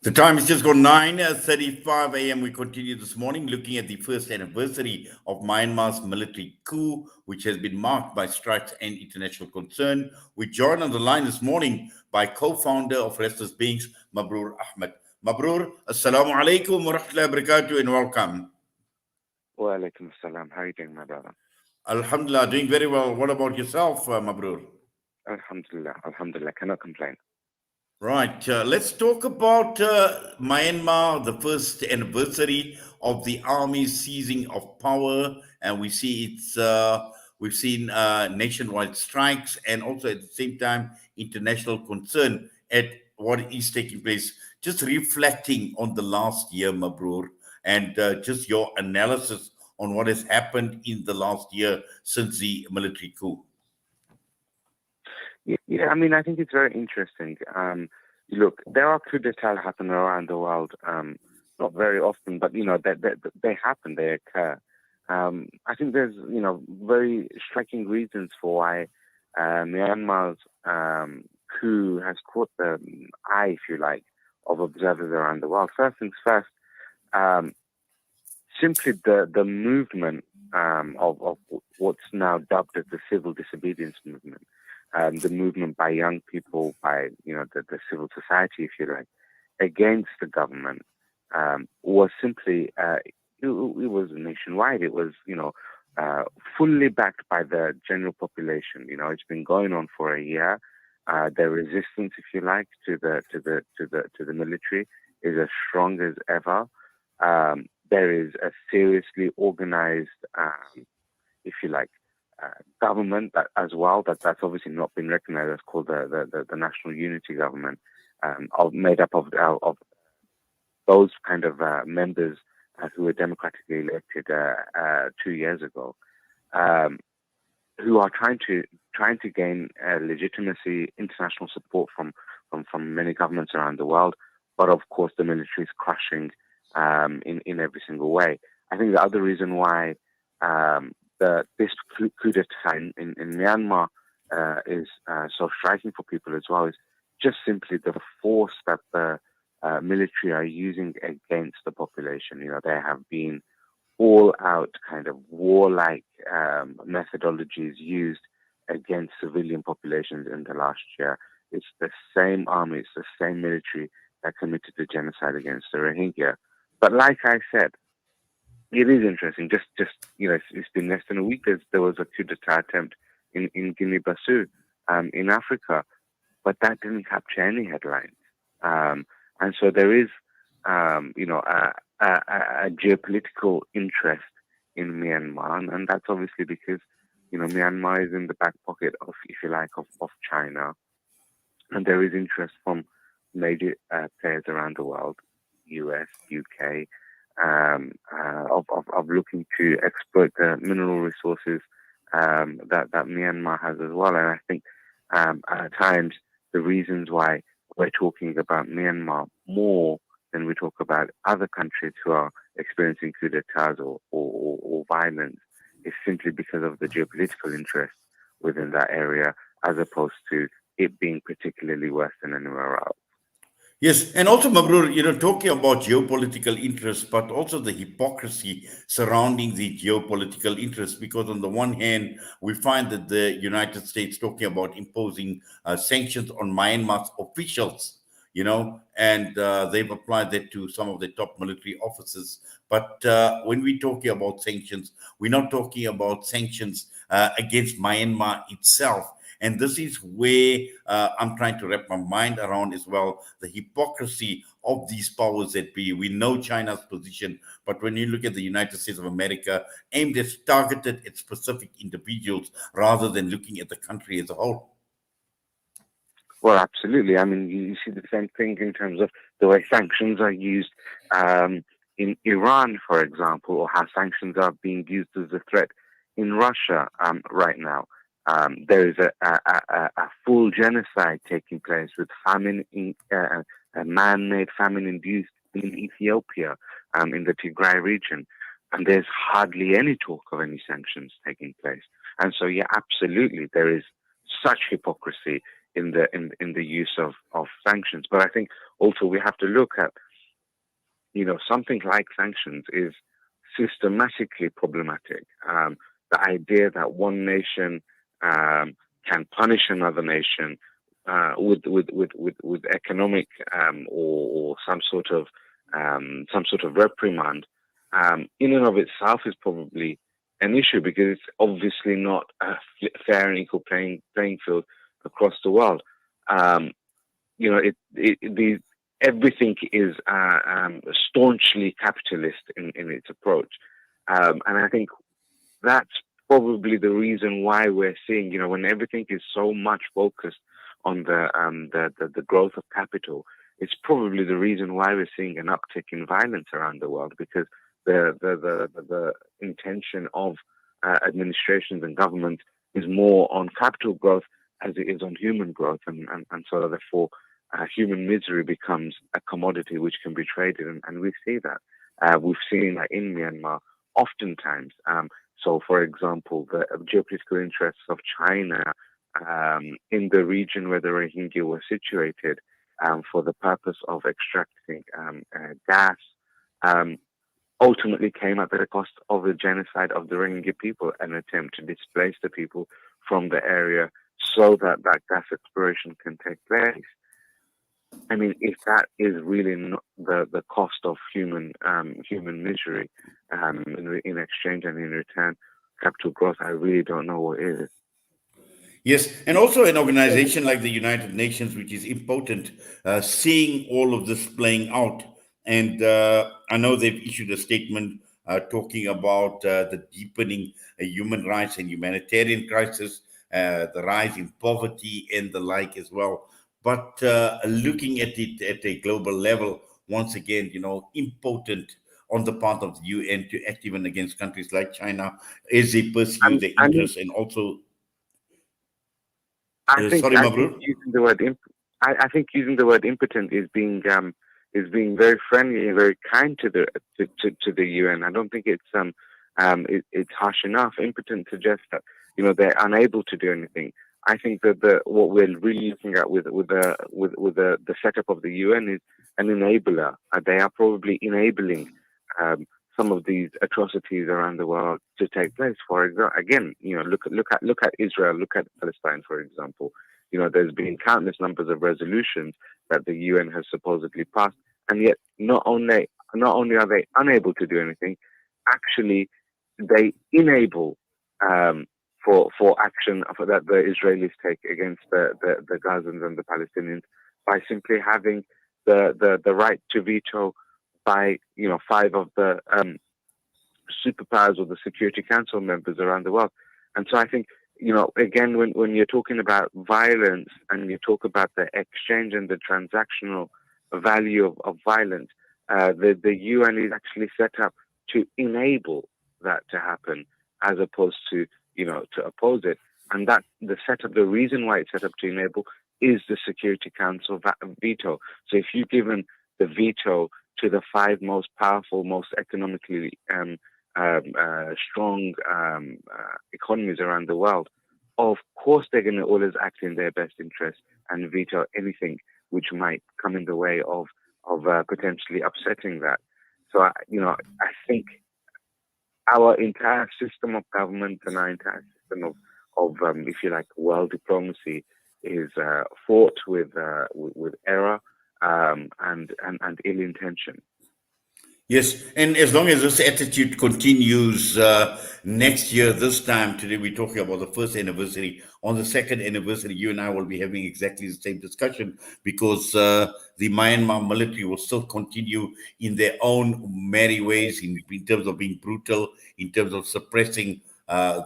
The time is just gone 9:35 a.m. We continue this morning looking at the first anniversary of Myanmar's military coup, which has been marked by strikes and international concern. We join on the line this morning by co-founder of Restless Beings, Mabrur Ahmed. Mabrur, Assalamu alaikum wa rahmatullahi wa barakatuh and welcome. Wa alaikum assalam. How are you doing, my brother? Alhamdulillah, doing very well. What about yourself, Mabrur? Alhamdulillah, cannot complain. Right. Let's talk about Myanmar, the first anniversary of the army's seizing of power, and we see we've seen nationwide strikes, and also at the same time international concern at what is taking place. Just reflecting on the last year, Mabrur, and just your analysis on what has happened in the last year since the military coup. Yeah, I mean, I think it's very interesting. Look, there are coups d'etat happen around the world, not very often, but they happen, they occur. I think there's very striking reasons for why Myanmar's coup has caught the eye, if you like, of observers around the world. First things first, simply the movement of what's now dubbed as the civil disobedience movement. The movement by young people, by the civil society, if you like, against the government was simply it was nationwide. It was fully backed by the general population. It's been going on for a year. The resistance, if you like, to the military is as strong as ever. There is a seriously organized, if you like, government as well that's obviously not been recognized. That's called the National Unity Government, made up of those kind of members who were democratically elected 2 years ago, who are trying to gain legitimacy, international support from many governments around the world. But of course, the military is crushing in every single way. I think the other reason why this coup d'etat in Myanmar is so striking for people as well is just simply the force that the military are using against the population. They have been all-out kind of warlike methodologies used against civilian populations in the last year. It's the same army, it's the same military that committed the genocide against the Rohingya. But like I said, it is interesting. Just it's been less than a week. There was a coup d'etat attempt in Guinea-Bissau, in Africa, but that didn't capture any headlines. And so there is, a geopolitical interest in Myanmar, and that's obviously because Myanmar is in the back pocket of, if you like, of China, and there is interest from major players around the world, US, UK. Of looking to exploit the mineral resources that Myanmar has as well. And I think at times the reasons why we're talking about Myanmar more than we talk about other countries who are experiencing coup d'etats or violence is simply because of the geopolitical interest within that area, as opposed to it being particularly worse than anywhere else. Yes, and also, Mabrur, talking about geopolitical interests, but also the hypocrisy surrounding the geopolitical interests, because on the one hand, we find that the United States talking about imposing sanctions on Myanmar's officials, and they've applied that to some of the top military officers. But when we're talking about sanctions, we're not talking about sanctions against Myanmar itself. And this is where I'm trying to wrap my mind around as well, the hypocrisy of these powers that be. We know China's position, but when you look at the United States of America, aimed at targeted at specific individuals rather than looking at the country as a whole. Well, absolutely. I mean, you see the same thing in terms of the way sanctions are used in Iran, for example, or how sanctions are being used as a threat in Russia right now. There is a full genocide taking place with famine, a man-made famine induced in Ethiopia, in the Tigray region, and there's hardly any talk of any sanctions taking place. And so, yeah, absolutely, there is such hypocrisy in the use of sanctions. But I think also we have to look at, something like sanctions is systematically problematic. The idea that one nation can punish another nation with economic or some sort of reprimand, in and of itself is probably an issue, because it's obviously not a fair and equal playing field across the world. Um, everything is staunchly capitalist in its approach, and I think that's probably the reason why we're seeing, when everything is so much focused on the growth of capital, it's probably the reason why we're seeing an uptick in violence around the world, because the intention of administrations and governments is more on capital growth as it is on human growth, and so therefore human misery becomes a commodity which can be traded, and we see that. We've seen that in Myanmar oftentimes. So, for example, the geopolitical interests of China in the region where the Rohingya were situated for the purpose of extracting gas ultimately came at the cost of the genocide of the Rohingya people, an attempt to displace the people from the area so that that gas exploration can take place. I mean, if that is really not the cost of human misery in exchange and in return capital growth, I really don't know what is. Yes, and also an organization like the United Nations, which is important, seeing all of this playing out. And I know they've issued a statement talking about the deepening human rights and humanitarian crisis, the rise in poverty, and the like as well. But looking at it at a global level, once again, important on the part of the UN to act even against countries like China as they pursue And their I mean, interests, and also I think sorry, I think Mabrur. using the word I think using the word impotent is being very friendly and very kind to to the UN. I don't think it's harsh enough. Impotent suggests that they're unable to do anything. I think that what we're really looking at with the setup of the UN is an enabler. They are probably enabling some of these atrocities around the world to take place. For example, again, look at Israel, look at Palestine, for example. There's been countless numbers of resolutions that the UN has supposedly passed, and yet not only are they unable to do anything, actually they enable for action that the Israelis take against the Gazans and the Palestinians by simply having the right to veto by five of the superpowers or the Security Council members around the world. And so I think again, when you're talking about violence and you talk about the exchange and the transactional value of violence, the UN is actually set up to enable that to happen, as opposed to to oppose it. And that the reason why it's set up to enable is the Security Council veto. So if you've given the veto to the five most powerful, most economically strong economies around the world, of course they're going to always act in their best interest and veto anything which might come in the way of potentially upsetting that. So I think our entire system of government and our entire system of if you like, world diplomacy is fraught with error and ill intention. Yes, and as long as this attitude continues next year, this time, today we're talking about the first anniversary. On the second anniversary, you and I will be having exactly the same discussion, because the Myanmar military will still continue in their own merry ways in terms of being brutal, in terms of suppressing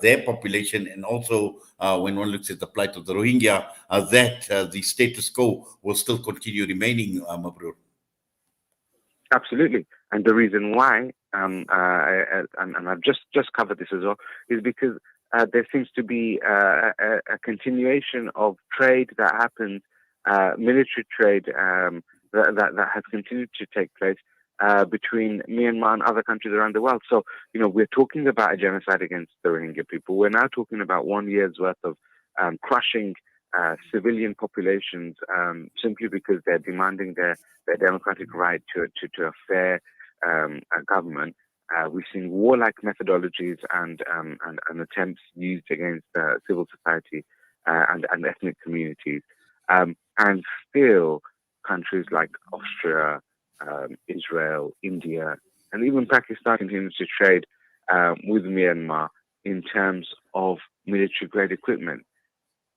their population, and also when one looks at the plight of the Rohingya, that the status quo will still continue remaining, Mabrur. Absolutely. And the reason why, and I've just covered this as well, is because there seems to be a continuation of trade that happens, military trade that has continued to take place between Myanmar and other countries around the world. So, we're talking about a genocide against the Rohingya people. We're now talking about 1 year's worth of crushing civilian populations simply because they're demanding their democratic right to a fair government. We've seen warlike methodologies and attempts used against civil society and ethnic communities. And still, countries like Austria, Israel, India, and even Pakistan continues to trade with Myanmar in terms of military-grade equipment.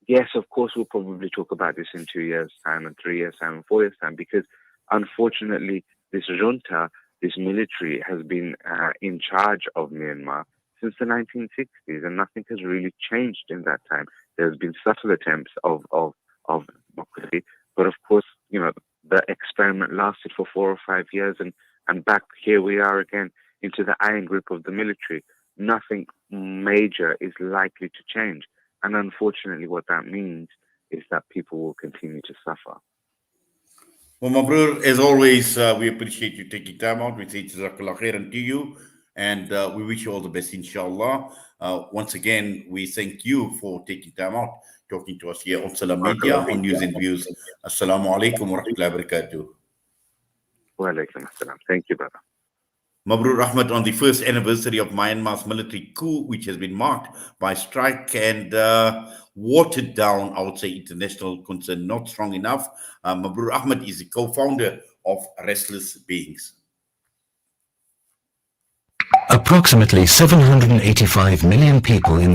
Yes, of course, we'll probably talk about this in 2 years' time and 3 years' time and 4 years' time, because unfortunately, this junta, this military, has been in charge of Myanmar since the 1960s, and nothing has really changed in that time. There's been subtle attempts of democracy, but of course, the experiment lasted for 4 or 5 years, and back here we are again into the iron grip of the military. Nothing major is likely to change. And unfortunately, what that means is that people will continue to suffer. Well, Mabrur, as always, we appreciate you taking time out. We say Jazakallah khairan to you, and we wish you all the best, inshallah. Once again, we thank you for taking time out, talking to us here on Salam Media on News and Views. Assalamu alaikum wa rahmatullahi wa barakatuh. Wa alaikum assalam. Thank you, brother. Mabrur Ahmed on the first anniversary of Myanmar's military coup, which has been marked by strike and watered down, I would say, international concern, not strong enough. Mabrur Ahmed is the co-founder of Restless Beings. Approximately 785 million people in